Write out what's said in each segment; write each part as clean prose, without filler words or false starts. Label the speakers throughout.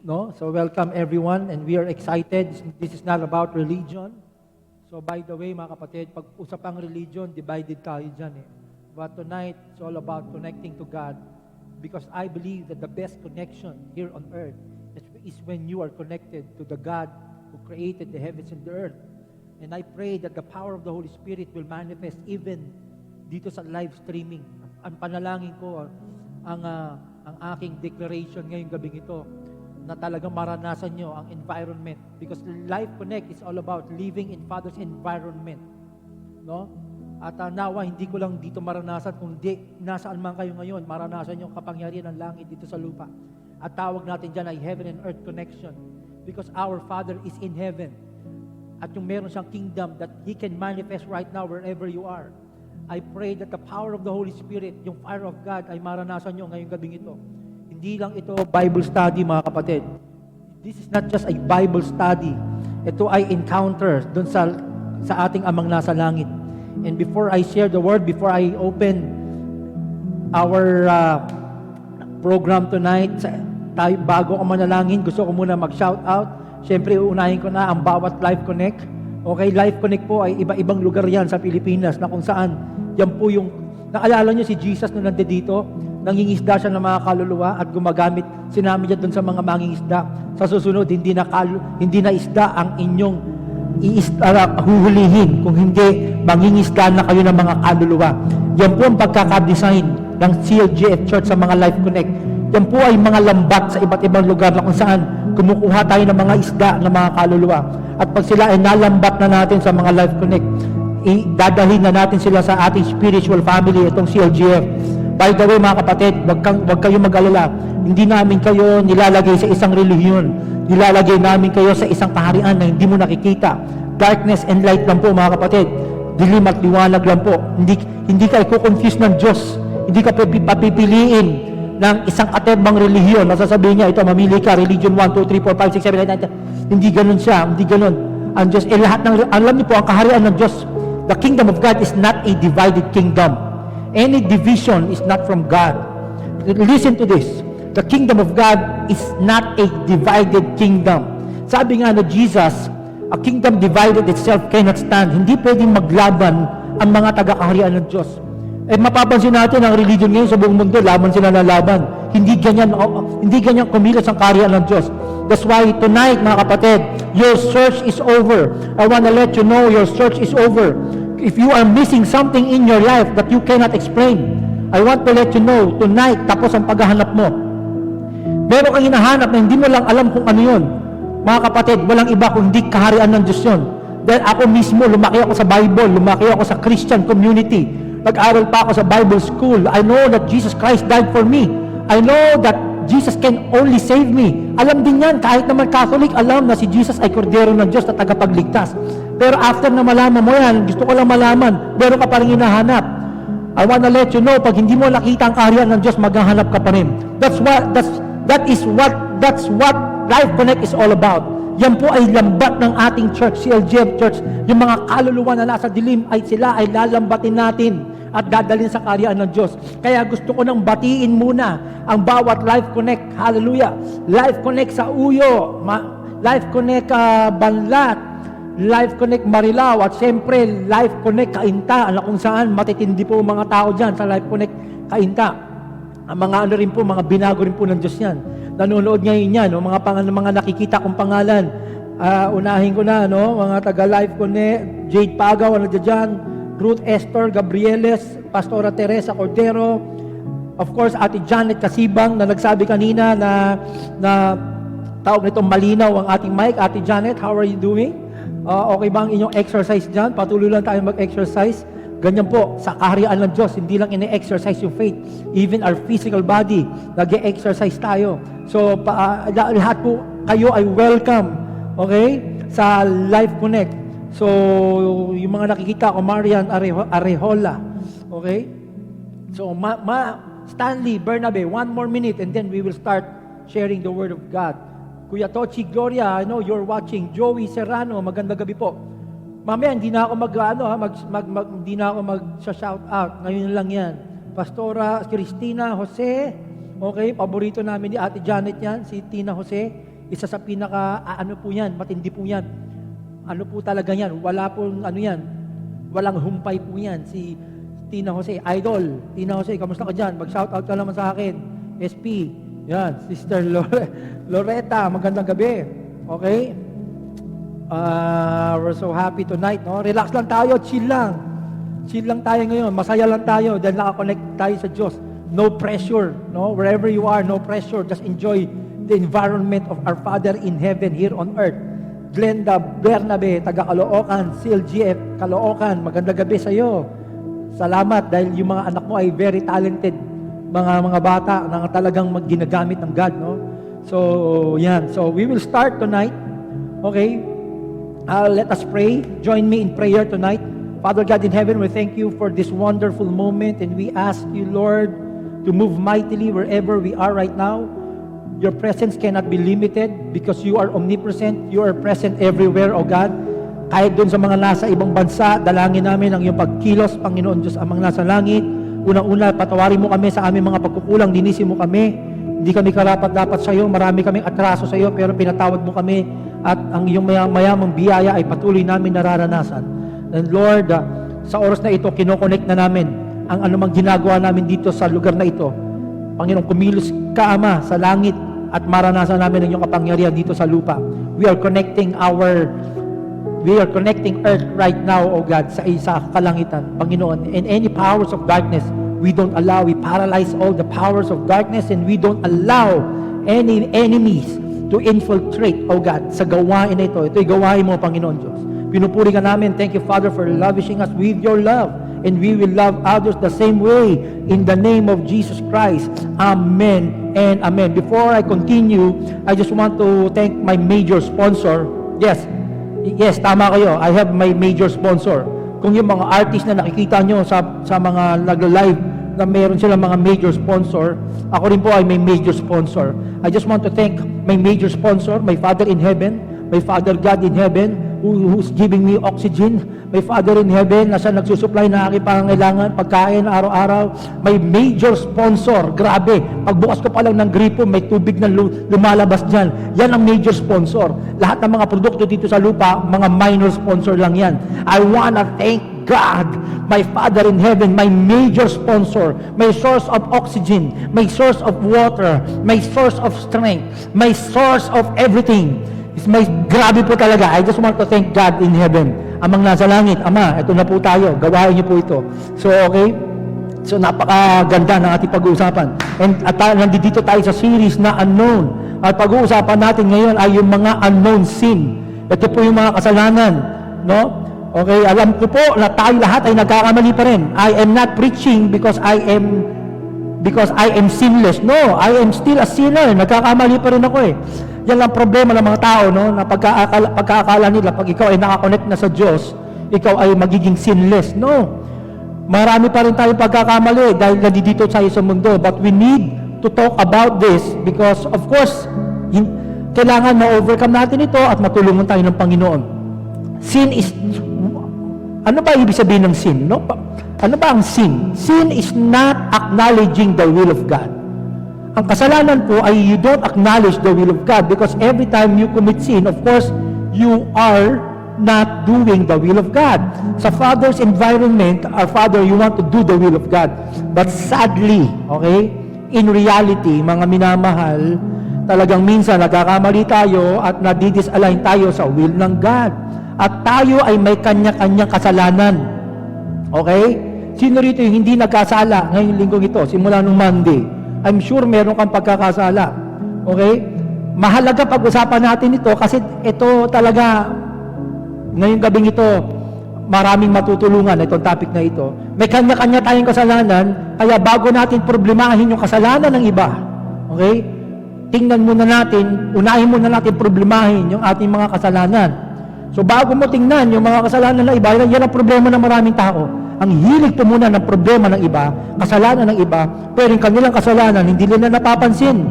Speaker 1: No? So welcome everyone, and we are excited. This is not about religion. So by the way, mga kapatid, pag usapang religion, divided tayo dyan eh. But tonight, it's all about connecting to God, because I believe that the best connection here on earth is when you are connected to the God who created the heavens and the earth. And I pray that the power of the Holy Spirit will manifest even dito sa live streaming. Ang panalangin ko, ang aking declaration ngayong gabing ito, na talagang maranasan nyo ang environment. Because Life Connect is all about living in Father's environment. No? At nawa, hindi ko lang dito maranasan, kundi nasaan man kayo ngayon, maranasan yung kapangyarihan ng langit dito sa lupa. At tawag natin dyan ay heaven and earth connection. Because our Father is in heaven. At yung meron siyang kingdom that He can manifest right now wherever you are. I pray that the power of the Holy Spirit, yung fire of God, ay maranasan nyo ngayong gabing ito. Hindi lang ito Bible study, mga kapatid. This is not just a Bible study. Ito ay encounter dun sa ating amang nasa langit. And before I share the word, before I open our program tonight, bago ko manalangin, gusto ko muna mag-shout out. Siyempre, uunahin ko na ang bawat Life Connect. Okay, Life Connect po ay iba-ibang lugar yan sa Pilipinas na kung saan, yan po yung, naalala nyo si Jesus nung nandito, nangingisda siya ng mga kaluluwa at gumagamit, sinami niya doon sa mga mangingisda. Sa susunod, hindi na isda ang inyong huhulihin, kung hindi, mangingisda na kayo ng mga kaluluwa. Yan po ang pagkakadesign ng CLGF Church sa mga Life Connect. Yan po ay mga lambat sa iba't ibang lugar na kung saan kumukuha tayo ng mga isda ng mga kaluluwa. At pag sila ay nalambat na natin sa mga Life Connect, dadalhin na natin sila sa ating spiritual family, itong CLGF. By the way, mga kapatid, wag kayo mag-alala. Hindi namin kayo nilalagay sa isang relihiyon. Nilalagay namin kayo sa isang kaharian na hindi mo nakikita. Darkness and light lang po, mga kapatid. Dilim at liwanag lang po. Hindi ka i-confuse ng Diyos. Hindi ka papipiliin ng isang katebang relihiyon. Nasasabihin niya, ito, mamili ka, religion 1, 2, 3, 4, 5, 6, 7, 8, 9, 10. Hindi ganun siya. Hindi ganun. Ang Diyos, lahat ng, alam niyo po, ang kaharian ng Diyos, the kingdom of God is not a divided kingdom. Any division is not from God. Listen to this. The kingdom of God is not a divided kingdom. Sabi nga na Jesus, a kingdom divided itself cannot stand. Hindi pwedeng maglaban ang mga taga-kaharian ng Diyos. Mapapansin natin ang religion ngayon sa buong mundo, laban sila na laban. Hindi ganyan kumilos ang kaharian ng Diyos. That's why tonight, mga kapatid, your search is over. I want to let you know your search is over. If you are missing something in your life that you cannot explain, I want to let you know, tonight, tapos ang paghahanap mo. Meron kang hinahanap na hindi mo lang alam kung ano yun. Mga kapatid, walang iba kung hindi kaharian ng Diyos yun. Dahil ako mismo, lumaki ako sa Bible, lumaki ako sa Christian community. Nag-aral pa ako sa Bible school. I know that Jesus Christ died for me. I know that Jesus can only save me. Alam din yan, kahit naman Catholic, alam na si Jesus ay kordero ng Diyos na tagapagligtas. Pero after na malaman mo yan, gusto ko lang malaman, meron ka pa rin hinahanap. I wanna let you know, pag hindi mo nakita ang kaharian ng Diyos, maghahanap ka pa rin. That's what Life Connect is all about. Yan po ay lambat ng ating church, CLGF Church. Yung mga kaluluwa na nasa dilim, sila ay lalambatin natin at dadalhin sa kaharian ng Diyos. Kaya gusto ko nang batiin muna ang bawat Life Connect. Hallelujah! Life Connect sa Uyo, Life Connect Banlat, Life Connect Marilao, at siyempre Life Connect Kainta, na kung saan matitindi po mga tao dyan sa Life Connect Kainta. Ang mga ano rin po, mga binago rin po ng Diyos yan. Nanonood ngayon yan, no? mga nakikita kong pangalan. Unahin ko na, no? Mga taga Life Connect, Jade Pagaw, ano dyan, Ruth Esther Gabrieles, Pastora Teresa Cordero, of course, Ate Janet Kasibang, na nagsabi kanina na tawag nitong malinaw ang ating mic. Ate Janet, how are you doing? Okay ba ang inyong exercise dyan? Patuloy lang tayo mag-exercise. Ganyan po, sa kaharian ng Diyos, hindi lang ine-exercise yung faith. Even our physical body, nag-exercise tayo. So, lahat po kayo ay welcome, okay, sa Life Connect. So, yung mga nakikita ko, Marian Arejola, okay? So, Stanley Bernabe, one more minute and then we will start sharing the Word of God. Kuya Tochi Gloria, I know you're watching. Joey Serrano, magandang gabi po. Mamaya, hindi na ako hindi na ako mag-shout out. Ngayon lang yan. Pastora Cristina Jose, okay, paborito namin ni Ate Janet yan, si Tina Jose. Isa sa ano po yan, matindi po yan. Ano po talaga yan, wala pong ano yan, walang humpay po yan. Si Tina Jose, idol. Tina Jose, kamusta ka dyan? Mag-shoutout ka naman sa akin. SP, yan, Sister Loretta, magandang gabi. Okay? We're so happy tonight, no? Relax lang tayo, chill lang. Chill lang tayo ngayon, masaya lang tayo dahil nakakonect tayo sa Diyos. No pressure, no? Wherever you are, no pressure. Just enjoy the environment of our Father in heaven here on earth. Glenda Bernabe, taga Caloocan, CLGF, Caloocan, magandang gabi sa iyo. Salamat dahil yung mga anak mo ay very talented, mga bata na talagang ginagamit ng God, no? So, yan. So, we will start tonight. Okay? Let us pray. Join me in prayer tonight. Father God in heaven, we thank you for this wonderful moment and we ask you, Lord, to move mightily wherever we are right now. Your presence cannot be limited because you are omnipresent. You are present everywhere, O God. Kahit doon sa mga nasa ibang bansa, dalangin namin ang iyong pagkilos, Panginoon Diyos, amang nasa langit. Unang-una, patawarin mo kami sa aming mga pagkukulang, linisin mo kami. Hindi kami karapat-dapat sa iyo, marami kaming atraso sa iyo, pero pinatawad mo kami at ang iyong mayamang biyaya ay patuloy namin nararanasan. And Lord, sa oras na ito, kinokonect na namin ang anumang ginagawa namin dito sa lugar na ito. Panginoon, kumilos ka, Ama, sa langit at maranasan namin ang iyong kapangyarihan dito sa lupa. We are connecting earth right now, O God, sa kalangitan, Panginoon. And any powers of darkness, we don't allow, we paralyze all the powers of darkness and we don't allow any enemies to infiltrate, O God, sa gawain na ito. Ito'y gawain mo, Panginoon Diyos. Pinupuri ka namin. Thank you, Father, for lavishing us with your love. And we will love others the same way. In the name of Jesus Christ. Amen and amen. Before I continue, I just want to thank my major sponsor. Yes, tama kayo. I have my major sponsor. Kung yung mga artist na nakikita nyo sa mga nag-live na meron silang mga major sponsor, ako rin po ay may major sponsor. I just want to thank my major sponsor, my Father in heaven, my Father God in heaven, who's giving me oxygen, my Father in heaven, na siya nagsusupply na aking pangangailangan, pagkain araw-araw, may major sponsor, grabe, pagbukas ko pa lang ng gripo, may tubig na lumalabas dyan, yan ang major sponsor. Lahat ng mga produkto dito sa lupa, mga minor sponsor lang yan. I wanna thank God, my Father in heaven, my major sponsor, my source of oxygen, my source of water, my source of strength, my source of everything. Grabe po talaga. I just want to thank God in heaven. Amang nasa langit, Ama, ito na po tayo. Gawain niyo po ito. So, okay? So, napakaganda ng ating pag-uusapan. At nandito tayo sa series na unknown. At pag-uusapan natin ngayon ay yung mga unknown sin. Ito po yung mga kasalanan. No? Okay, alam ko po na tayo lahat ay nagkakamali pa rin. I am not preaching because I am sinless. No, I am still a sinner. Nagkakamali pa rin ako eh. Yan lang problema ng mga tao, no? Na pagkaakala nila, pag ikaw ay nakakonect na sa Diyos, ikaw ay magiging sinless. No. Marami pa rin tayong pagkakamali dahil nandito tayo sa mundo. But we need to talk about this because, of course, kailangan ma-overcome natin ito at matulungan tayo ng Panginoon. Sin is... Ano ba ibig sabihin ng sin? No? Ano ba ang sin? Sin is not acknowledging the will of God. Ang kasalanan po ay you don't acknowledge the will of God because every time you commit sin, of course, you are not doing the will of God. Sa Father's environment, our Father, you want to do the will of God. But sadly, okay, in reality, mga minamahal, talagang minsan nagkakamali tayo at nadidisalign tayo sa will ng God. At tayo ay may kanya-kanyang kasalanan. Okay? Sino rito yung hindi nagkasala ngayong linggong ito, simula nung Monday? I'm sure meron kang pagkakasala. Okay? Mahalaga pag-usapan natin ito kasi ito talaga, ngayong gabing ito, maraming matutulungan itong topic na ito. May kanya-kanya tayong kasalanan, kaya bago natin problemahin yung kasalanan ng iba, okay? Tingnan muna natin, unahin muna natin problemahin yung ating mga kasalanan. So bago mo tingnan yung mga kasalanan ng iba, yan ang problema ng maraming tao. Ang hilig po muna ng problema ng iba, kasalanan ng iba, pero yung kanilang kasalanan, hindi nila napapansin.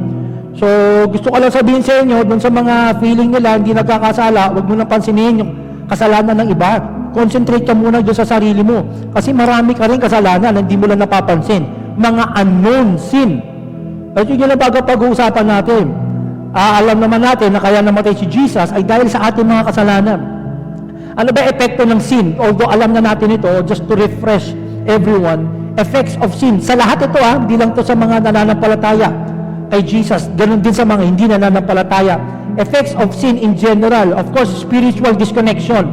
Speaker 1: So, gusto ko lang sabihin sa inyo, dun sa mga feeling nila, hindi nagkakasala, huwag mo nang pansinin yung kasalanan ng iba. Concentrate ka muna dun sa sarili mo. Kasi marami ka rin kasalanan na hindi mo lang napapansin. Mga unknown sin. At yun yung bago pag-uusapan natin. alam naman natin na kaya namatay si Jesus ay dahil sa ating mga kasalanan. Ano ba epekto ng sin? Although alam na natin ito, just to refresh everyone, effects of sin. Sa lahat ito, hindi lang to sa mga nananampalataya kay Jesus, ganun din sa mga hindi nananampalataya. Effects of sin in general, of course, spiritual disconnection.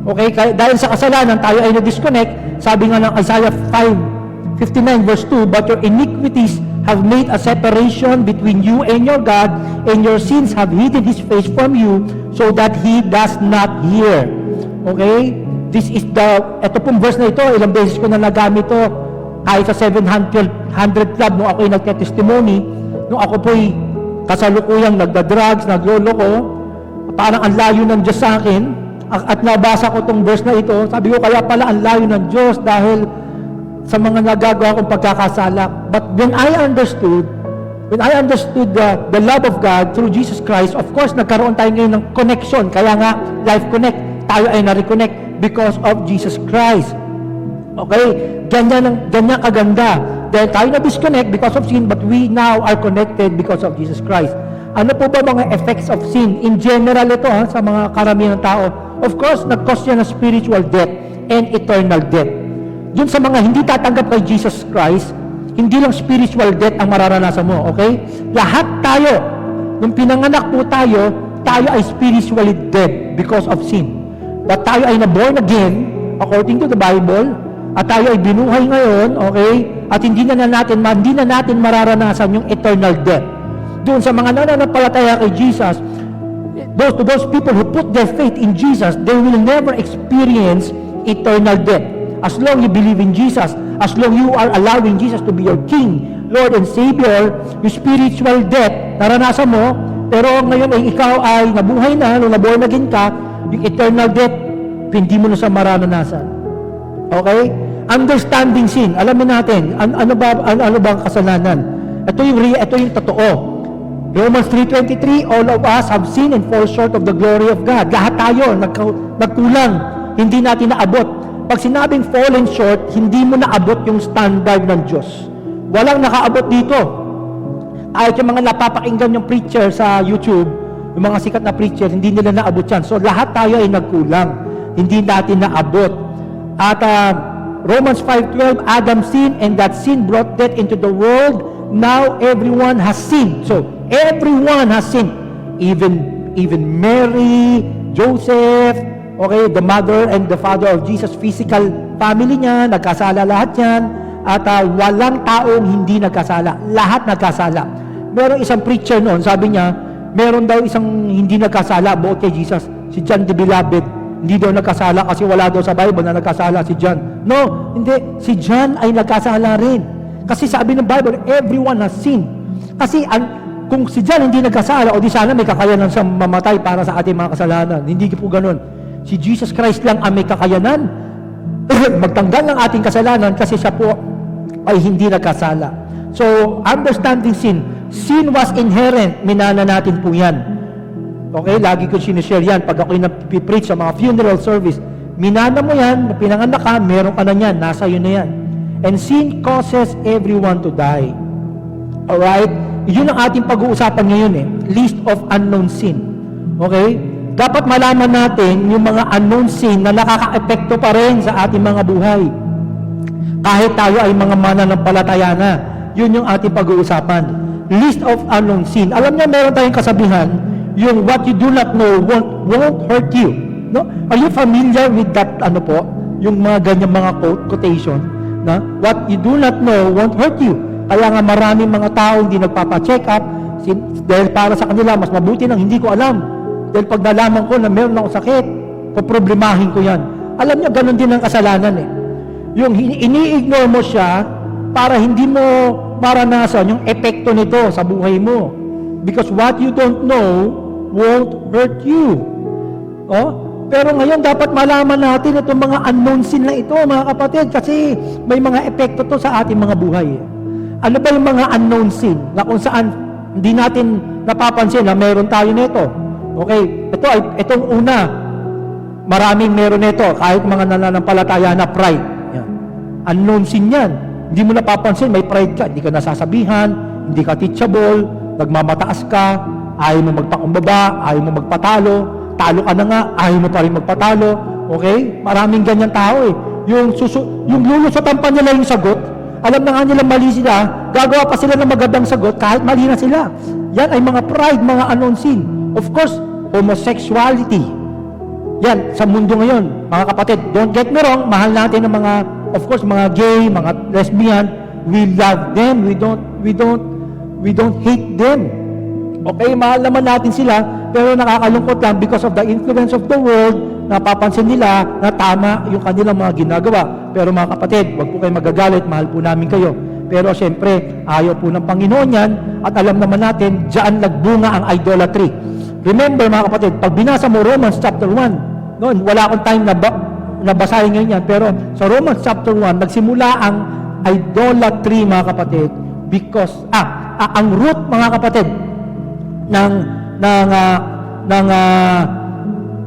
Speaker 1: Okay? Dahil sa kasalanan, tayo ay na-disconnect. Sabi nga ng Isaiah 5:59 verse 2, "But your iniquities have made a separation between you and your God, and your sins have hidden His face from you, so that He does not hear." Okay? This is ito pong verse na ito, ilang beses ko na nagamit ito, kahit sa 700 Club, nung ako'y nagte-testimony, nung ako po'y kasalukuyang nagda-drugs, nagloloko, parang ang layo ng Diyos sa akin, at nabasa ko itong verse na ito, sabi ko, kaya pala ang layo ng Diyos dahil sa mga nagagawa kong pagkakasala. But when I understood the love of God through Jesus Christ, of course, nagkaroon tayo ngayon ng connection. Kaya nga, Life Connect, tayo ay na-reconnect because of Jesus Christ. Okay? Ganyan kaganda. Dahil tayo na-disconnect because of sin, but we now are connected because of Jesus Christ. Ano po ba mga effects of sin? In general ito, sa mga karamihan ng tao. Of course, nag-cause yan ng spiritual death and eternal death. Dun sa mga hindi tatanggap kay Jesus Christ, hindi lang spiritual death ang mararanasan mo, okay? Lahat tayo, nung pinanganak po tayo ay spiritually dead because of sin. But tayo ay na-born again, according to the Bible, at tayo ay binuhay ngayon, okay? At hindi na natin mararanasan yung eternal death. Doon sa mga nananampalataya kay Jesus, those people who put their faith in Jesus, they will never experience eternal death. As long you believe in Jesus, as long you are allowing Jesus to be your King, Lord and Savior, yung spiritual death, naranasan mo, pero ngayon ay ikaw ay nabuhay na, nung naborn again ka, yung eternal death, hindi mo na sa mararanasan. Okay? Understanding sin. Alamin natin, ano ba ang kasalanan? Ito yung totoo. Romans 3:23, all of us have sinned and fall short of the glory of God. Lahat tayo, nagkulang, hindi natin naabot. Pag sinabing fallen short, hindi mo naabot yung standard ng Diyos. Walang nakaabot dito. Kahit yung mga napapakinggan yung preacher sa YouTube, yung mga sikat na preacher, hindi nila naabot yan. So lahat tayo ay nagkulang. Hindi natin naabot. At Romans 5:12, Adam sinned and that sin brought death into the world. Now everyone has sinned. So everyone has sinned. Even Mary, Joseph, okay, the mother and the father of Jesus, physical family niya, nagkasala lahat yan. At walang taong hindi nagkasala. Lahat nagkasala. Meron isang preacher noon, sabi niya, meron daw isang hindi nagkasala bukod kay Jesus, si John the Beloved. Hindi daw nagkasala kasi wala daw sa Bible na nagkasala si John. No, hindi. Si John ay nagkasala rin. Kasi sabi ng Bible, everyone has sinned. Kasi kung si John hindi nagkasala, o di sana may kakayanan sa mamatay para sa ating mga kasalanan. Hindi po ganun. Si Jesus Christ lang ang may kakayanan magtanggal ng ating kasalanan kasi siya po ay hindi nagkasala. So, understanding sin was inherent, minana natin po yan. Okay, lagi ko sinishare yan pag ako'y napipreach sa mga funeral service. Minana mo yan, pinanganak ka, meron ka na yan, nasa iyo na yan. And sin causes everyone to die. Alright? Yun ang ating pag-uusapan ngayon list of unknown sin. Okay? Dapat malaman natin yung mga unknown sin na nakaka-epekto pa rin sa ating mga buhay. Kahit tayo ay mga mananampalataya na. Yun yung ating pag-uusapan. List of unknown sin. Alam niyo, meron tayong kasabihan, yung what you do not know won't hurt you. No? Are you familiar with that, yung mga ganyang mga quotation? Na, what you do not know won't hurt you. Kaya nga maraming mga tao hindi nagpapa-check up dahil para sa kanila, mas mabuti nang hindi ko alam. Dahil pag nalaman ko na meron akong sakit, poproblemahin ko yan. Alam niyo, ganun din ang kasalanan Yung ini-ignore mo siya para hindi mo maranasan yung epekto nito sa buhay mo. Because what you don't know won't hurt you. Pero ngayon, dapat malaman natin itong mga unknown sin na ito, mga kapatid, kasi may mga epekto to sa ating mga buhay. Ano ba yung mga unknown sin na kung saan hindi natin napapansin na meron tayo nito? Okay, itong una, maraming meron nito, kahit mga nananampalataya na pride. Yan. Unknown sin yan. Hindi mo napapansin, may pride ka, hindi ka nasasabihan, hindi ka teachable, nagmamataas ka, ayaw mo magpakumbaba, ayaw mo magpatalo, talo ka na nga, ayaw mo pa rin magpatalo. Okay? Maraming ganyan tao eh. Yung lulusotan pa nila yung sagot, alam na nga nila mali sila, gagawa pa sila ng magandang sagot kahit mali na sila. Yan ay mga pride, mga unknown sin. Of course, homosexuality. Yan, sa mundo ngayon, mga kapatid, don't get me wrong, mahal natin ng mga, of course, mga gay, mga lesbian, we love them, we don't hate them. Okay, mahal naman natin sila, pero nakakalungkot lang because of the influence of the world, napapansin nila na tama yung kanilang mga ginagawa. Pero mga kapatid, wag po kayo magagalit, mahal po namin kayo. Pero siyempre, ayaw po ng Panginoon yan, at alam naman natin, diyan nagbunga ang idolatry. Remember mga kapatid, pag binasa mo Romans chapter 1, noon, wala akong time na nabasahin ngayon yan, pero sa Romans chapter 1, nagsimula ang idolatry mga kapatid, because, ang root mga kapatid, ng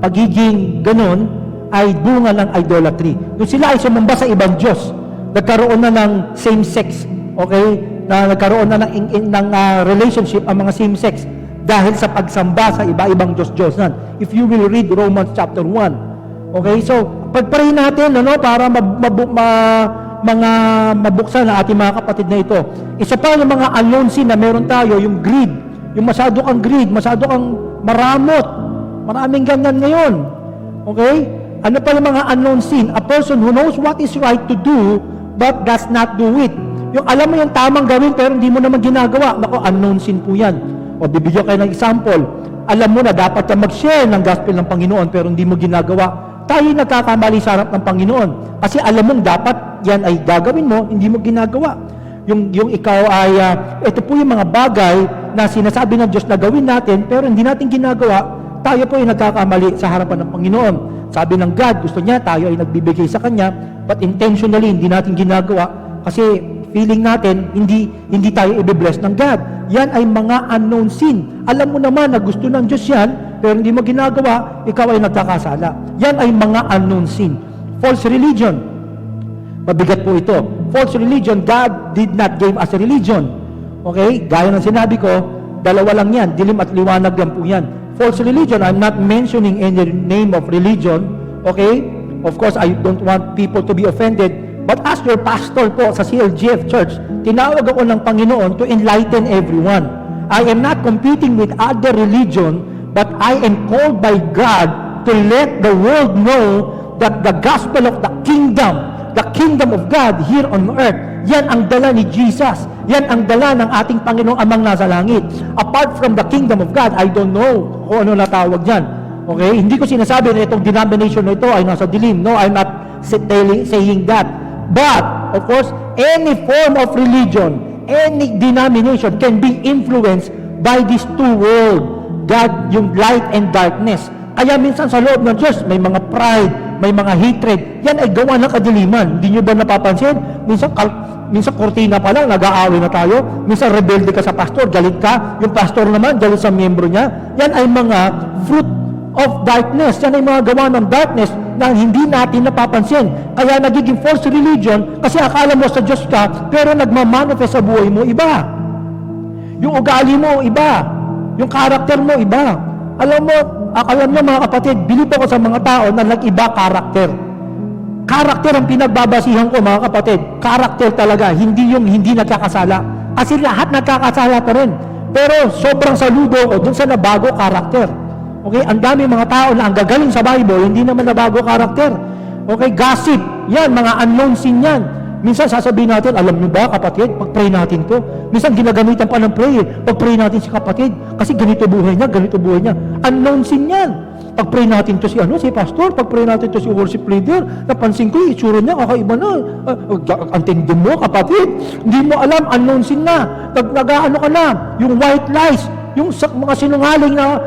Speaker 1: pagiging ganun, ay bunga ng idolatry. Kung sila ay sumamba sa ibang Diyos, nagkaroon na ng same-sex, okay? Na nagkaroon na ng relationship ang mga same-sex dahil sa pagsamba sa iba-ibang Diyos-Diyosan. If you will read Romans chapter 1. Okay? So, pagpray natin, para mabuksan ang ating mga kapatid na ito. Isa pa yung mga unknown sin na meron tayo, yung greed. Yung masyado kang greed, masyado kang maramot. Maraming ganyan ngayon. Okay? Ano pa yung mga unknown sin? A person who knows what is right to do but does not do it. Yung alam mo yung tamang gawin pero hindi mo naman ginagawa. Nako, unknown sin po yan. O bibigyan kayo ng example. Alam mo na dapat ka mag-share ng gospel ng Panginoon pero hindi mo ginagawa. Tayo nagkakamali sa harap ng Panginoon. Kasi alam mong dapat yan ay gagawin mo, hindi mo ginagawa. Yung ikaw ay, ito po yung mga bagay na sinasabi ng Diyos na gawin natin pero hindi natin ginagawa, tayo po ay nagkakamali sa harapan ng Panginoon. Sabi ng God, gusto niya, tayo ay nagbibigay sa Kanya, but intentionally, hindi natin ginagawa kasi feeling natin, hindi tayo i-bless ng God. Yan ay mga unknown sin. Alam mo naman na gusto ng Diyos yan, pero hindi mo ginagawa, ikaw ay nagkakasala. Yan ay mga unknown sin. False religion. Mabigat po ito. False religion, God did not give us a religion. Okay? Gaya ng sinabi ko, dalawa lang yan, dilim at liwanag lang po yan. False religion, I'm not mentioning any name of religion. Okay? Of course, I don't want people to be offended. But as your pastor po sa CLGF Church, tinawag ako ng Panginoon to enlighten everyone. I am not competing with other religion, but I am called by God to let the world know that the gospel of the kingdom of God here on earth, yan ang dala ni Jesus. Yan ang dala ng ating Panginoong Amang nasa langit. Apart from the kingdom of God, I don't know kung ano natawag dyan. Okay? Hindi ko sinasabi na itong denomination na ito ay nasa dilim. No, I'm not saying that. But, of course, any form of religion, any denomination can be influenced by these two worlds, God, yung light and darkness. Kaya minsan sa loob ng Diyos, may mga pride, may mga hatred. Yan ay gawa ng kadiliman. Hindi nyo ba napapansin? Minsan kortina pa lang, nag-aaway na tayo. Minsan rebelde ka sa pastor, galit ka. Yung pastor naman, galit sa miyembro niya. Yan ay mga fruit of darkness. Yan ay mga gawa ng darkness na hindi natin napapansin. Kaya nagiging false religion kasi akala mo sa Diyos ka, pero nagmamanifest sa buhay mo iba. Yung ugali mo iba. Yung karakter mo iba. Alam mo mga kapatid, bilib ako sa mga tao na nag-iba karakter. Karakter ang pinagbabasihan ko mga kapatid. Karakter talaga, hindi yung hindi nagkakasala. Kasi lahat nagkakasala pa rin. Pero sobrang saludo ko dun sa nabago karakter. Okay, ang dami mga tao na ang gagaling sa Bible, hindi naman nabago karakter. Okay, gossip, yan, mga unknown sin yan. Minsan sasabihin natin, alam nyo ba kapatid, pag-pray natin to. Minsan ginagamitan pa ng prayer, pag-pray natin si kapatid, kasi ganito buhay niya. Unknown sin yan. Pag-pray natin to si pastor, pag-pray natin to si worship leader, napansin ko, itsura niya, kakaiba na. Antindi mo kapatid, hindi mo alam, unknown sin na. Nag-ano ka na, yung white lies, yung mga sinungaling na,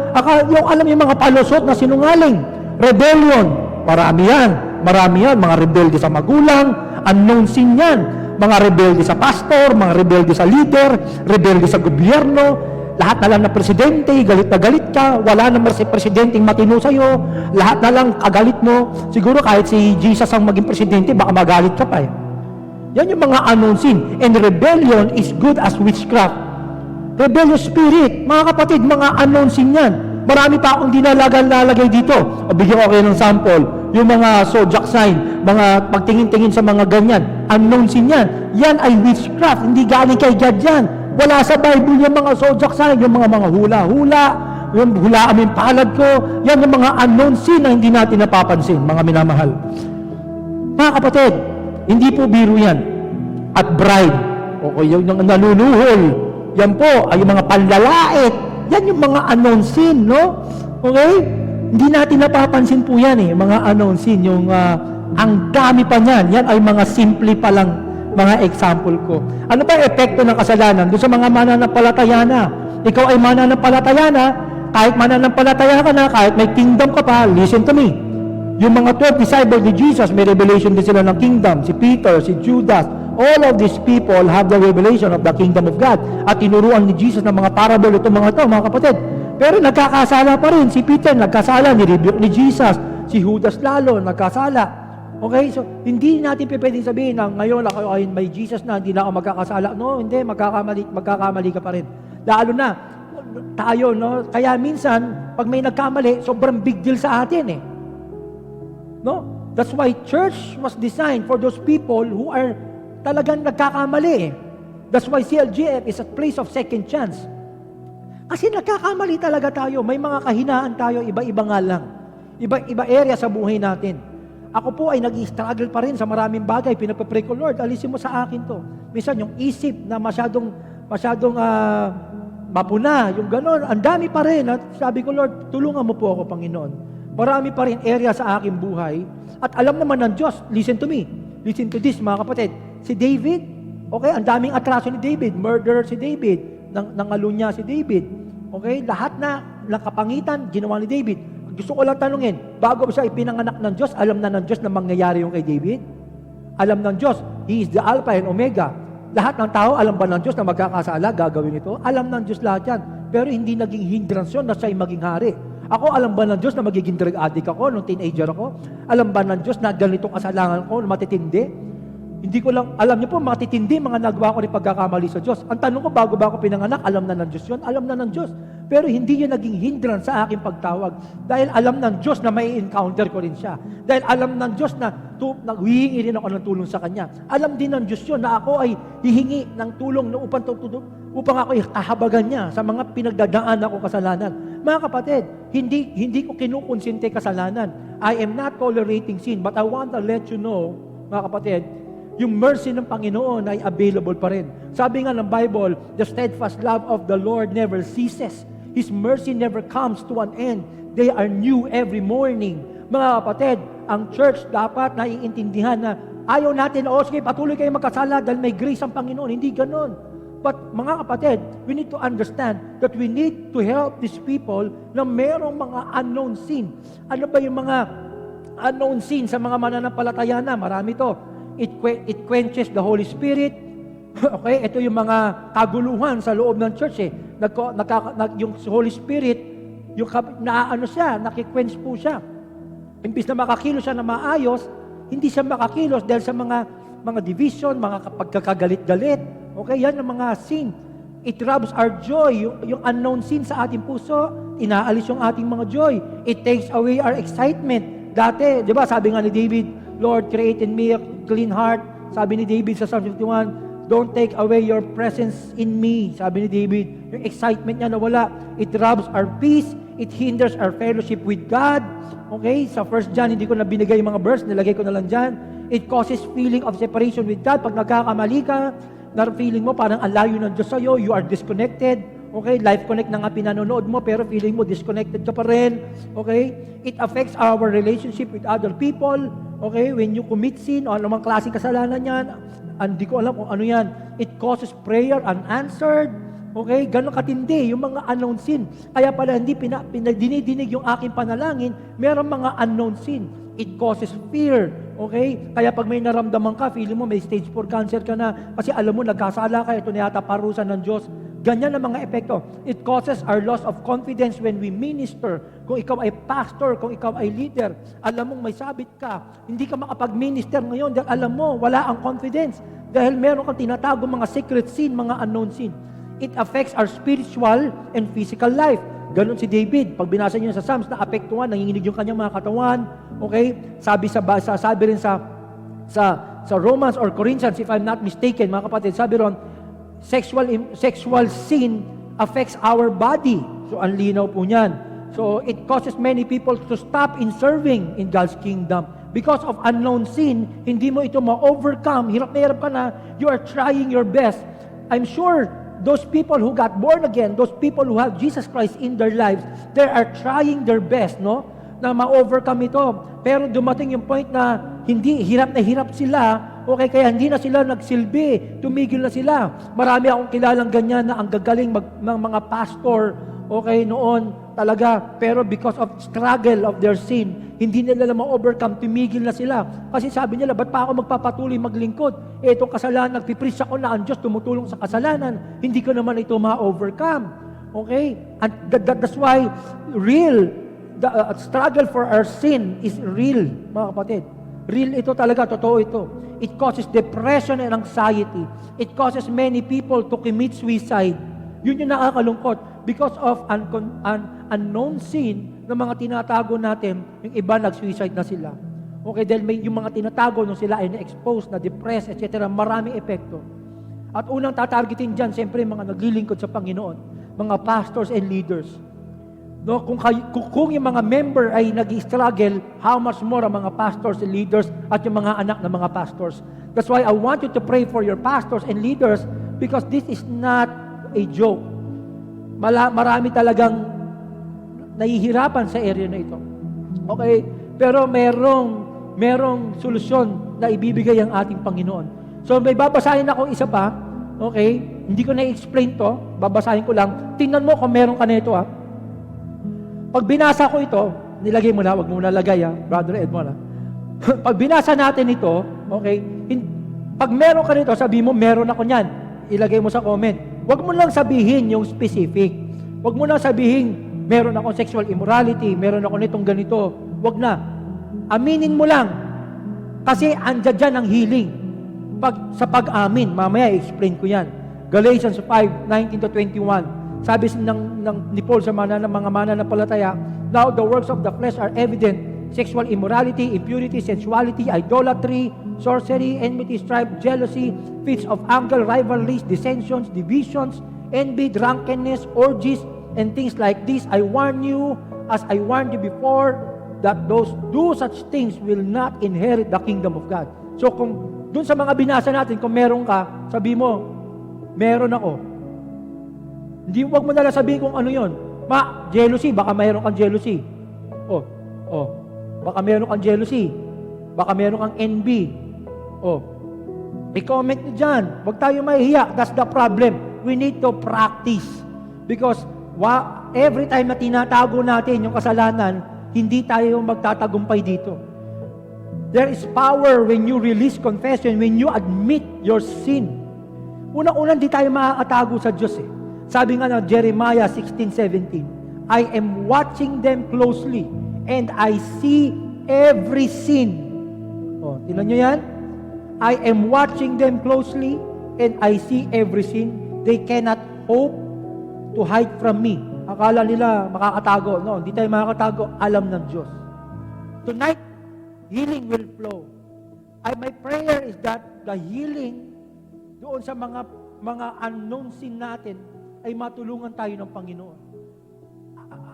Speaker 1: yung alam yung mga palusot na sinungaling, rebellion, marami yan, mga rebelde sa magulang, unknown sin yan, mga rebelde sa pastor, mga rebelde sa leader, rebelde sa gobyerno, lahat na lang na presidente, galit na galit ka, wala naman si presidenteng matino sa'yo, lahat na lang kagalit mo, siguro kahit si Jesus ang maging presidente, baka magalit ka pa eh. Yan yung mga unknown sin, and rebellion is good as witchcraft. rebellious spirit. Mga kapatid, mga unknown sin yan. Marami pa akong lalagay dito. O bigyan ko kayo ng sample. Yung mga zodiac sign, mga pagtingin-tingin sa mga ganyan, unknown sin yan. Yan ay witchcraft, hindi galing kay God yan. Wala sa Bible yung mga zodiac sign, yung mga hula-hula, yung hulaan mo yung palad ko, yan yung mga unknown sin na hindi natin napapansin, mga minamahal. Mga kapatid, hindi po biro yan. At bride, o yung naluluhol, yan po ay yung mga panlalait, yan yung mga unknown sin, no? Okay? Hindi natin napapansin po yan mga unknown sin, yung ang dami pa niyan, yan ay mga simple pa lang, mga example ko. Ano ba epekto ng kasalanan? Doon sa mga mananampalataya na, ikaw ay mananampalataya na, kahit mananampalataya ka na, kahit may kingdom ka pa, listen to me. Yung mga 12 disciples ni Jesus, may revelation din sila ng kingdom. Si Peter, si Judas, all of these people have the revelation of the kingdom of God. At tinuruan ni Jesus ng mga parable itong mga ito, mga kapatid. Pero nagkakasala pa rin. Si Peter nagkasala, ni-rebuke ni Jesus. Si Judas lalo, nagkasala. Okay? So, hindi natin pwedeng sabihin na ngayon ako ay may Jesus na, hindi na ako magkakasala. No, hindi. Magkakamali ka pa rin. Lalo na, tayo, no? Kaya minsan, pag may nagkamali, sobrang big deal sa atin No? That's why church was designed for those people who are talagang nagkakamali That's why CLGF is a place of second chance. Kasi nagkakamali talaga tayo. May mga kahinaan tayo, iba-iba nga lang. Iba area sa buhay natin. Ako po ay nag-struggle pa rin sa maraming bagay. Pinapapray ko, Lord, alisin mo sa akin to. Minsan yung isip na masyadong mapuna, yung gano'n, ang dami pa rin. At sabi ko, Lord, tulungan mo po ako, Panginoon. Marami pa rin area sa aking buhay. At alam naman ng Diyos, listen to me. Listen to this, mga kapatid. Si David, okay, ang daming atraso ni David. Murderer si David. Nangalunya si David. Okay, lahat na kapangitan, ginawa ni David. Gusto ko lang tanungin, bago siya ipinanganak ng Diyos, alam na ng Diyos na mangyayari yung kay David? Alam ng Diyos, He is the Alpha and Omega. Lahat ng tao, alam ba ng Diyos na magkakasala, gagawin ito? Alam ng Diyos lahat yan. Pero hindi naging hindrance yun na siya'y maging hari. Ako, alam ba ng Diyos na magiging drug addict ako nung teenager ako? Alam ba ng Diyos na ganitong kasalanan ko na matitindi? Hindi ko lang, alam niyo po, matitindi mga nagawa ko rin pagkakamali sa Diyos. Ang tanong ko, bago ba ako pinanganak, alam na ng Diyos yun? Alam na ng Diyos. Pero hindi yun naging hindrance sa aking pagtawag. Dahil alam ng Diyos na may encounter ko rin siya. Dahil alam ng Diyos na hihingi rin ako ng tulong sa Kanya. Alam din ng Diyos yun na ako ay hihingi ng tulong na upang ako ay kahabagan niya sa mga pinagdadaan ako kasalanan. Mga kapatid, hindi ko kinukonsinte kasalanan. I am not tolerating sin, but I want to let you know, mga kapatid, yung mercy ng Panginoon ay available pa rin. Sabi nga ng Bible, the steadfast love of the Lord never ceases. His mercy never comes to an end. They are new every morning. Mga kapatid, ang church dapat naiintindihan na ayaw natin, sige, patuloy kayo magkasala dahil may grace ang Panginoon. Hindi ganon. But mga kapatid, we need to understand that we need to help these people na merong mga unknown sin. Ano ba yung mga unknown sin sa mga mananampalataya na? Marami to. It quenches the Holy Spirit. Okay, ito yung mga kaguluhan sa loob ng church yung Holy Spirit, yung nakiquench po siya. Imbis na makakilos siya na maayos, hindi siya makakilos dahil sa mga division, mga pagkakagalit-galit. Okay, yan ang mga sin. It robs our joy, yung unknown sin sa ating puso, inaalis yung ating mga joy. It takes away our excitement. Dati, di ba, sabi nga ni David, Lord, create in me a clean heart. Sabi ni David sa Psalm 51, don't take away your presence in me. Sabi ni David, yung excitement niya nawala. It robs our peace. It hinders our fellowship with God. Okay, sa 1 John, hindi ko na binigay yung mga verse, nilagay ko na lang dyan. It causes feeling of separation with God. Pag nagkakamali ka, feeling mo parang ang layo ng Diyos sa'yo, you are disconnected. Okay, Life Connect na nga pinanonood mo, pero feeling mo disconnected ka pa rin. Okay, it affects our relationship with other people. Okay, when you commit sin, o anumang klaseng kasalanan yan, hindi ko alam kung ano yan. It causes prayer unanswered. Okay, gano'ng katindi yung mga unknown sin. Kaya pala hindi dinidinig yung aking panalangin, meron mga unknown sin. It causes fear. Okay? Kaya pag may naramdaman ka, feeling mo may stage 4 cancer ka na, kasi alam mo, nagkasala ka, ito na yata parusa ng Diyos. Ganyan ang mga epekto. It causes our loss of confidence when we minister. Kung ikaw ay pastor, kung ikaw ay leader, alam mong may sabit ka, hindi ka makapag-minister ngayon dahil alam mo, wala ang confidence. Dahil meron kang tinatago mga secret sin, mga unknown sin. It affects our spiritual and physical life. Ganon si David. Pag binasa niyo sa Psalms, naapektuhan, nanginginig yung kanyang mga katawan. Okay? Sabi rin sa Romans or Corinthians, if I'm not mistaken, mga kapatid, sabi ron, sexual sin affects our body. So, ang linaw po niyan. So, it causes many people to stop in serving in God's kingdom. Because of unknown sin, hindi mo ito ma-overcome. Hirap na hirap ka na, you are trying your best. I'm sure those people who got born again, those people who have Jesus Christ in their lives, they are trying their best, no? Na ma-overcome ito. Pero dumating yung point na hirap na hirap sila, okay, kaya hindi na sila nagsilbi, tumigil na sila. Marami akong kilalang ganyan na ang gagaling ng mga pastor, okay, noon talaga, pero because of struggle of their sin, hindi nila ma-overcome, tumigil na sila. Kasi sabi nila, ba't pa ako magpapatuloy maglingkod? Itong kasalanan, nagpipreach ako na ang Diyos tumutulong sa kasalanan, hindi ko naman ito ma-overcome. Okay? And that's why the struggle for our sin is real, mga kapatid. Real ito talaga, totoo ito. It causes depression and anxiety. It causes many people to commit suicide. Yun yung nakakalungkot. Because of unknown sin ng mga tinatago natin, yung iba nag-suicide na sila. Okay, dahil yung mga tinatago nung sila ay na-expose, na-depressed, etc. Maraming epekto. At unang tatargetin dyan, siyempre, mga naglilingkod sa Panginoon, mga pastors and leaders. No, kung yung mga member ay nag-struggle, how much more ang mga pastors and leaders at yung mga anak ng mga pastors. That's why I want you to pray for your pastors and leaders because this is not a joke. Marami talagang nahihirapan sa area na ito. Okay? Pero merong solusyon na ibibigay ang ating Panginoon. So may babasahin akong isa pa. Okay? Hindi ko na-explain to. Babasahin ko lang. Tingnan mo kung meron ka na ito. Pag binasa ko ito, nilagay mo na, wag mo na lagay Brother Edmond. Pag binasa natin ito, okay? Pag meron ka nito, sabi mo, meron ako niyan. Ilagay mo sa comment. Huwag mo lang sabihin yung specific. Huwag mo lang sabihin, meron akong sexual immorality, meron ako nitong ganito. Huwag na. Aminin mo lang. Kasi andyan dyan ang healing. Sa pag-amin, mamaya i-explain ko yan. Galatians 5:19-21. Sabi ni Paul sa mga mananampalataya, now the works of the flesh are evident. Sexual immorality, impurity, sensuality, idolatry, sorcery, enmity, strife, jealousy, fits of anger, rivalries, dissensions, divisions, envy, drunkenness, orgies, and things like this. I warn you, as I warned you before, that those do such things will not inherit the kingdom of God. So kung dun sa mga binasa natin, kung meron ka, sabi mo, meron ako. Hindi, wag mo nalang sabihin kung ano yon. Jealousy, baka mayroon kang jealousy. Baka meron kang jealousy. Baka meron kang envy. I-comment nyo dyan. Huwag tayo mahihiya. That's the problem. We need to practice. Because every time na tinatago natin yung kasalanan, hindi tayo magtatagumpay dito. There is power when you release confession, when you admit your sin. Unang-unang di tayo makakatago sa Diyos Sabi nga ng Jeremiah 16:17, I am watching them closely and I see every sin. Tingnan nyo yan? I am watching them closely and I see every sin. They cannot hope to hide from me. Akala nila makakatago. No, hindi tayo makakatago. Alam ng Diyos. Tonight, healing will flow. My prayer is that the healing doon sa mga unknown sin natin ay matulungan tayo ng Panginoon.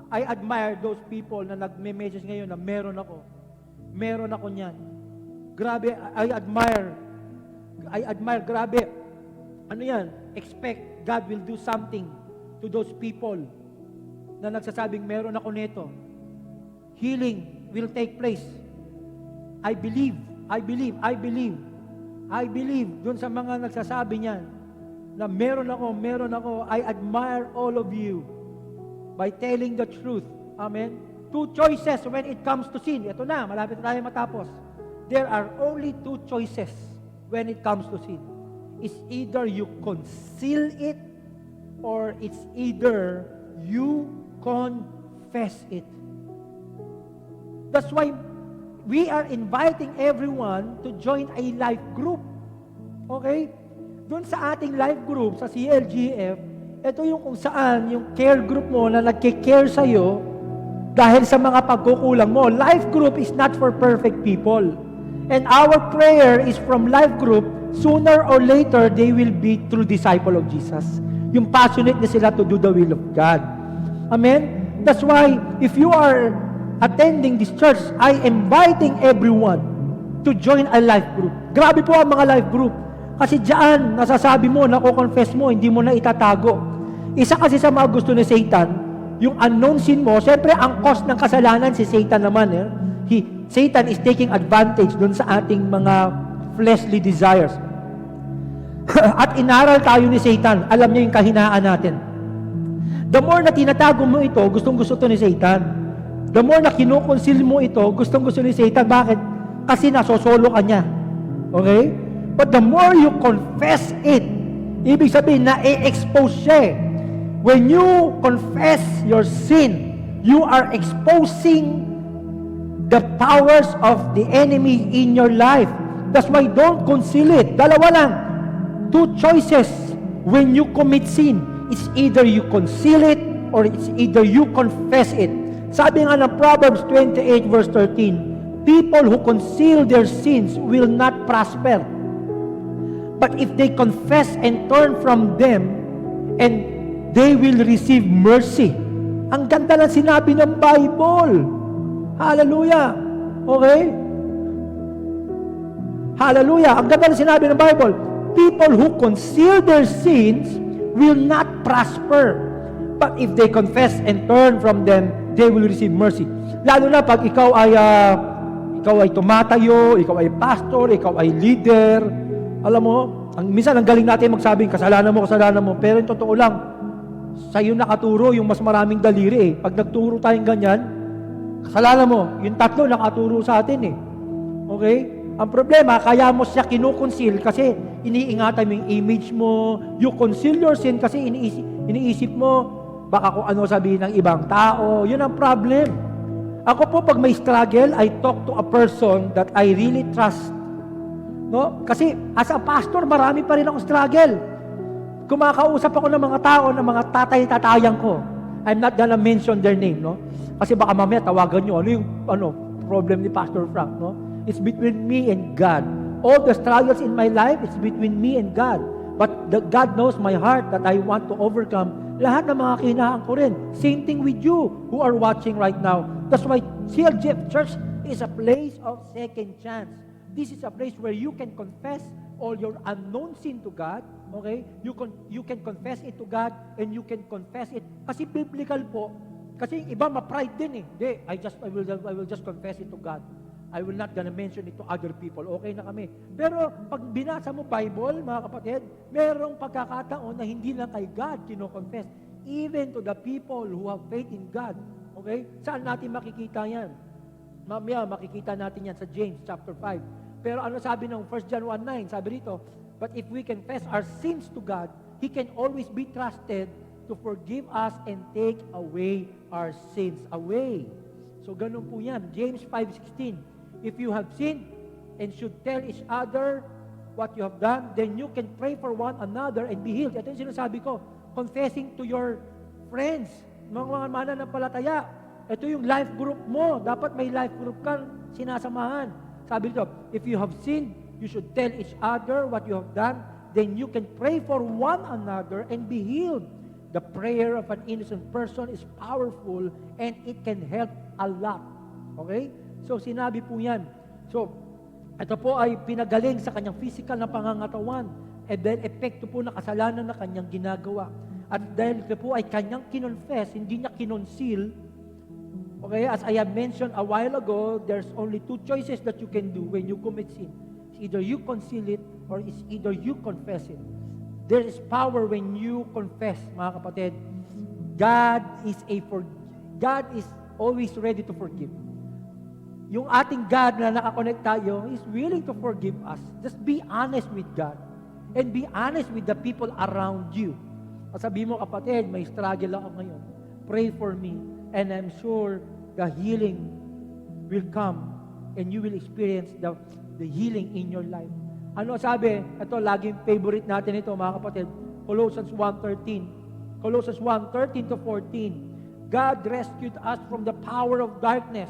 Speaker 1: I admire those people na nagme-message ngayon na meron ako. Meron ako niyan. Grabe, I admire, grabe. Ano yan? Expect God will do something to those people na nagsasabing meron ako nito. Healing will take place. I believe dun sa mga nagsasabi niyan na meron ako. I admire all of you by telling the truth. Amen? 2 choices when it comes to sin. Ito na, malapit na tayo matapos. There are only 2 choices when it comes to sin. It's either you conceal it or it's either you confess it. That's why we are inviting everyone to join a life group. Okay? Doon sa ating life group, sa CLGF, Ito yung kung saan, yung care group mo na nagke-care sa'yo dahil sa mga pagkukulang mo. Life group is not for perfect people. And our prayer is from life group, sooner or later, they will be true disciple of Jesus. Yung passionate na sila to do the will of God. Amen? That's why, if you are attending this church, I inviting everyone to join a life group. Grabe po ang mga life group. Kasi diyan, nasasabi mo, nako-confess mo, hindi mo na itatago. Isa kasi sa mga gusto ni Satan, yung unknown sin mo, siyempre ang cause ng kasalanan si Satan naman. Satan is taking advantage dun sa ating mga fleshly desires. At inaral tayo ni Satan, alam niya yung kahinaan natin. The more na tinatago mo ito, gustong-gusto to ni Satan. The more na kinukonsil mo ito, gustong-gusto ni Satan. Bakit? Kasi nasosolo ka niya. Okay? But the more you confess it, ibig sabihin na i-expose siya eh. When you confess your sin, you are exposing the powers of the enemy in your life. That's why don't conceal it. Dalawa lang. Two choices when you commit sin. It's either you conceal it or it's either you confess it. Sabi nga ng Proverbs 28 verse 13, people who conceal their sins will not prosper. But if they confess and turn from them, and they will receive mercy. Ang ganda ng sinabi ng Bible. Hallelujah. Okay? Hallelujah. Ang ganda ng sinabi ng Bible. People who conceal their sins will not prosper. But if they confess and turn from them, they will receive mercy. Lalo na pag ikaw ay tumatayo, ikaw ay pastor, ikaw ay leader. Alam mo, minsan ang galing natin magsabing, kasalanan mo, pero yung totoo lang, sa'yo nakaturo yung mas maraming daliri eh. Pag nagturo tayong ganyan, kasalanan mo, yung tatlo nakaturo sa atin eh. Okay? Ang problema, kaya mo siya kinukonsil kasi iniingatan mo yung image mo, you conceal your sin kasi iniisip mo, baka kung ano sabihin ng ibang tao, yun ang problem. Ako po, pag may struggle, I talk to a person that I really trust. No? Kasi as a pastor, marami pa rin akong struggle. Kumakausap ako ng mga tao, ng mga tatay-tatayang ko. I'm not gonna mention their name, no? Kasi baka mamaya tawagan nyo, ano yung problem ni Pastor Frank, no? It's between me and God. All the struggles in my life, it's between me and God. But God knows my heart that I want to overcome. Lahat ng mga kinahaan ko rin. Same thing with you who are watching right now. That's why CLGF Church is a place of second chance. This is a place where you can confess all your unknown sin to God. Okay? You can confess it to God and you can confess it. Kasi biblical po. Kasi yung iba ma-pride din eh. Hindi, I will just confess it to God. I will not gonna mention it to other people. Okay na kami. Pero pag binasa mo Bible, mga kapatid, merong pagkakataon na hindi lang kay God kino-confess. Even to the people who have faith in God. Okay? Saan natin makikita yan? Mamaya makikita natin yan sa James chapter 5. Pero ano sabi ng 1 John 1:9? Sabi rito, but if we confess our sins to God, He can always be trusted to forgive us and take away our sins away. So ganun po yan. James 5:16. If you have sinned and should tell each other what you have done, then you can pray for one another and be healed. Ito yung sinasabi ko. Confessing to your friends, mga mananampalataya. Ito yung life group mo. Dapat may life group kang sinasamahan. Sabi dito, if you have sinned, you should tell each other what you have done, then you can pray for one another and be healed. The prayer of an innocent person is powerful and it can help a lot. Okay? So, sinabi po yan. So, ito po ay pinagaling sa kanyang physical na pangangatawan and dahil epekto po na kasalanan na kanyang ginagawa. At dahil ito po ay kanyang kinonfess, hindi niya kinonceal. Okay, as I have mentioned a while ago, there's only two choices that you can do when you commit sin. It's either you conceal it or it's either you confess it. There is power when you confess, mga kapatid. God is always ready to forgive. Yung ating God na nakakonect tayo is willing to forgive us. Just be honest with God and be honest with the people around you. Sabi mo, kapatid, may struggle ako ngayon. Pray for me and I'm sure the healing will come and you will experience the healing in your life. Ano sabi? Ito, laging favorite natin ito, mga kapatid. Colossians 1:13. Colossians 1:13 to 14. God rescued us from the power of darkness,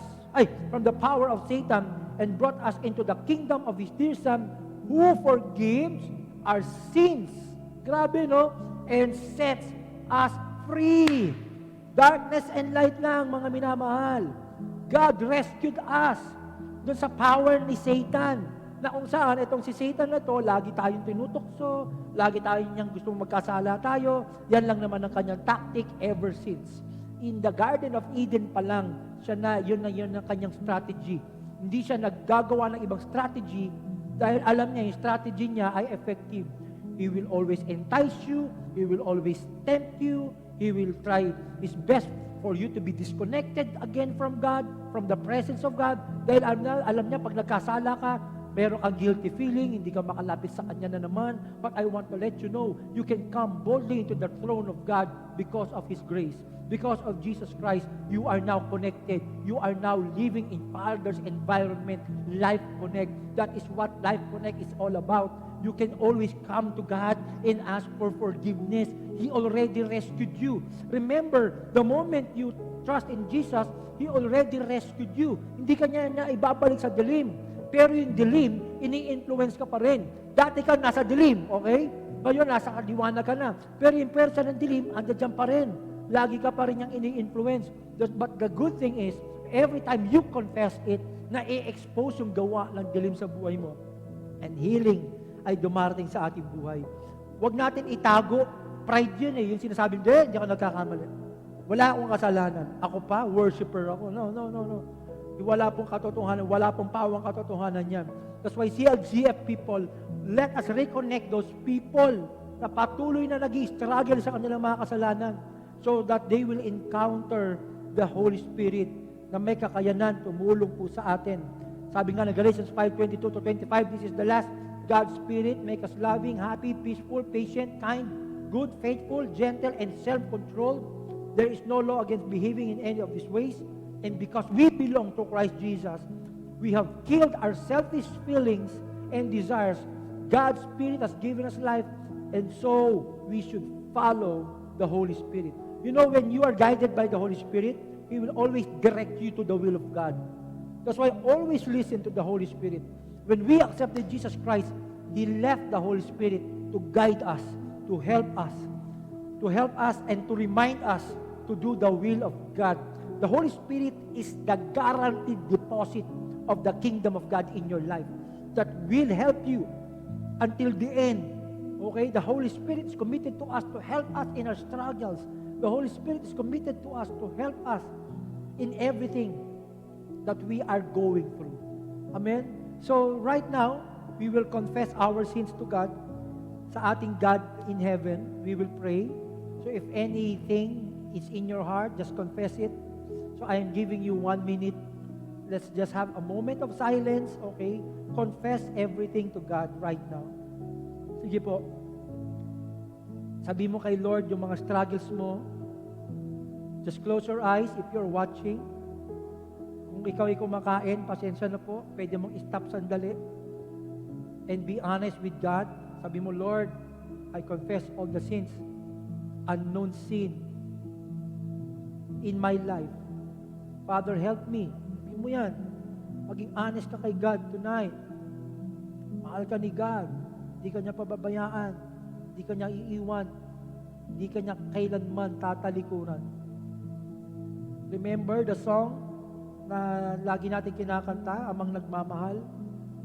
Speaker 1: from the power of Satan, and brought us into the kingdom of His dear Son, who forgives our sins. Grabe, no? And sets us free. Darkness and light lang, mga minamahal. God rescued us doon sa power ni Satan, na kung saan itong si Satan na to, lagi tayong tinutokso, lagi tayong niyang gustong magkasala tayo. Yan lang naman ang kanyang tactic ever since. In the Garden of Eden pa lang, yun ang kanyang strategy. Hindi siya naggagawa ng ibang strategy dahil alam niya yung strategy niya ay effective. He will always entice you, He will always tempt you, He will try His best for you to be disconnected again from God, from the presence of God. Dahil alam niya, pag nagkasala ka, meron kang guilty feeling, hindi ka makalapit sa Kanya na naman. But I want to let you know, you can come boldly into the throne of God because of His grace. Because of Jesus Christ, you are now connected. You are now living in Father's environment, Life Connect. That is what Life Connect is all about. You can always come to God and ask for forgiveness. He already rescued you. Remember, the moment you trust in Jesus, He already rescued you. Hindi ka niya ibabalik sa dilim. Pero yung dilim, ini-influence ka pa rin. Dati ka nasa dilim, okay? Ngayon, nasa kaliwanag ka na. Pero yung pwersa ng dilim, andyan pa rin. Lagi ka pa rin yung ini-influence. But the good thing is, every time you confess it, na-i-expose yung gawa ng dilim sa buhay mo. And healing ay dumarating sa ating buhay. Huwag natin itago. Pride yun eh. Yung sinasabi, hindi ako nagkakamali. Wala akong kasalanan. Ako pa, worshiper ako. No. Wala pong katotohanan. Wala pong pawang katotohanan yan. That's why CLGF people, let us reconnect those people na patuloy na nag-i-struggle sa kanilang mga kasalanan so that they will encounter the Holy Spirit na may kakayanan tumulong po sa atin. Sabi nga na Galatians 5:22 to 25, this is the last. God's Spirit make us loving, happy, peaceful, patient, kind, good, faithful, gentle, and self-controlled. There is no law against behaving in any of these ways. And because we belong to Christ Jesus, we have killed our selfish feelings and desires. God's Spirit has given us life, and so we should follow the Holy Spirit. You know, when you are guided by the Holy Spirit, He will always direct you to the will of God. That's why always listen to the Holy Spirit. When we accepted Jesus Christ, He left the Holy Spirit to guide us, to help us and to remind us to do the will of God. The Holy Spirit is the guaranteed deposit of the kingdom of God in your life that will help you until the end. Okay? The Holy Spirit is committed to us to help us in our struggles. The Holy Spirit is committed to us to help us in everything that we are going through. Amen? So, right now, we will confess our sins to God. Sa ating God in heaven, we will pray. So, if anything is in your heart, just confess it. So, I am giving you 1 minute. Let's just have a moment of silence, okay? Confess everything to God right now. Sige po. Sabi mo kay Lord yung mga struggles mo. Just close your eyes if you're watching. Kung ikaw ay kumakain, pasensya na po. Pwede mong stop sandali. And be honest with God. Sabi mo, Lord, I confess all the sins, unknown sin in my life. Father, help me. Sabi mo yan. Maging honest ka kay God tonight. Mahal ka ni God. Hindi ka niya pababayaan. Hindi ka niya iiwan. Hindi ka niya kailanman tatalikuran. Remember the song na lagi natin kinakanta, Amang Nagmamahal?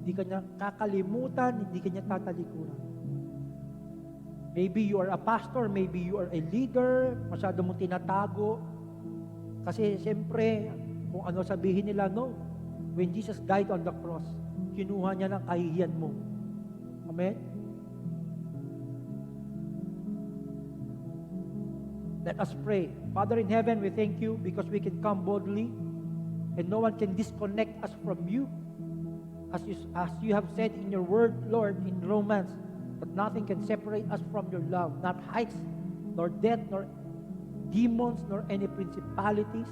Speaker 1: Hindi ka niya kakalimutan, hindi ka niya tatalikuran. Maybe you are a pastor, maybe you are a leader, masyado mong tinatago. Kasi siyempre, kung ano sabihin nila, no? When Jesus died on the cross, kinuha niya ng kahihiyan mo. Amen? Let us pray. Father in heaven, we thank you because we can come boldly and no one can disconnect us from you. As you have said in your word, Lord, in Romans, that nothing can separate us from your love, not heights, nor death, nor demons, nor any principalities.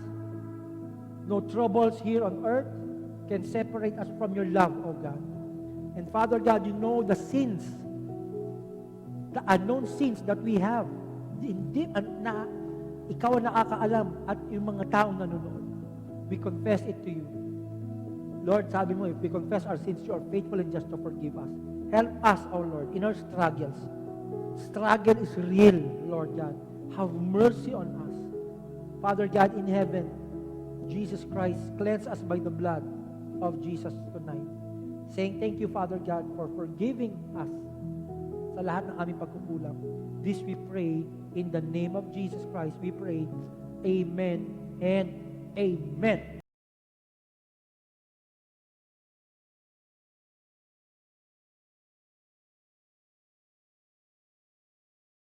Speaker 1: No troubles here on earth can separate us from your love, oh God. And Father God, you know the sins, the unknown sins that we have. hindi, na ikaw ang nakakaalam at yung mga taong nanonood. We confess it to you. Lord, sabi mo, if we confess our sins, you are faithful and just to forgive us. Help us, O Lord, in our struggles. Struggle is real, Lord God. Have mercy on us. Father God in heaven, Jesus Christ, cleanse us by the blood of Jesus tonight. Saying thank you, Father God, for forgiving us sa lahat ng aming pagkukulang. This we pray in the name of Jesus Christ. We pray, Amen and Amen.